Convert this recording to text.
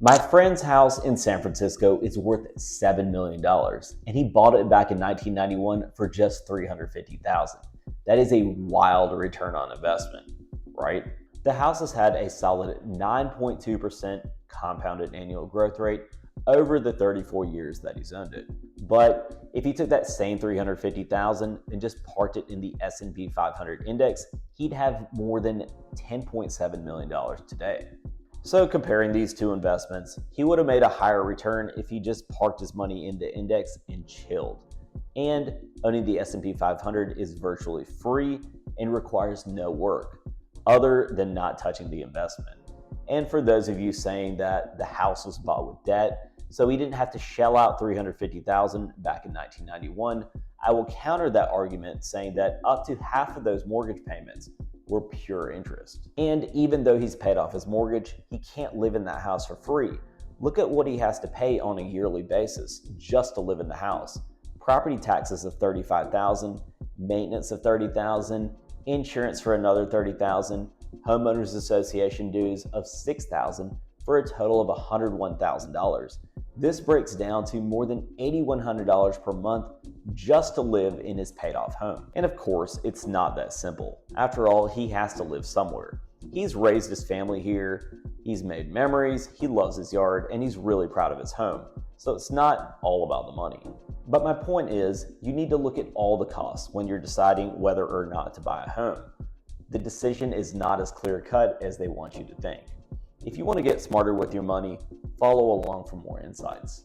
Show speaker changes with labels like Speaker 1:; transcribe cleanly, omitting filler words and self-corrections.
Speaker 1: My friend's house in San Francisco is worth $7 million, and he bought it back in 1991 for just $350,000. That is a wild return on investment, right? The house has had a solid 9.2% compounded annual growth rate over the 34 years that he's owned it. But if he took that same $350,000 and just parked it in the S&P 500 index, he'd have more than $10.7 million today. So comparing these two investments, he would have made a higher return if he just parked his money in the index and chilled. And owning the S&P 500 is virtually free and requires no work other than not touching the investment. And for those of you saying that the house was bought with debt, so he didn't have to shell out $350,000 back in 1991, I will counter that argument saying that up to half of those mortgage payments were pure interest. And even though he's paid off his mortgage, he can't live in that house for free. Look at what he has to pay on a yearly basis just to live in the house. Property taxes of $35,000, maintenance of $30,000, insurance for another $30,000, homeowners association dues of $6,000 for a total of $101,000. This breaks down to more than $8,100 per month just to live in his paid off home. And of course, it's not that simple. After all, he has to live somewhere. He's raised his family here, he's made memories, he loves his yard, and he's really proud of his home. So it's not all about the money. But my point is, you need to look at all the costs when you're deciding whether or not to buy a home. The decision is not as clear cut as they want you to think. If you want to get smarter with your money, follow along for more insights.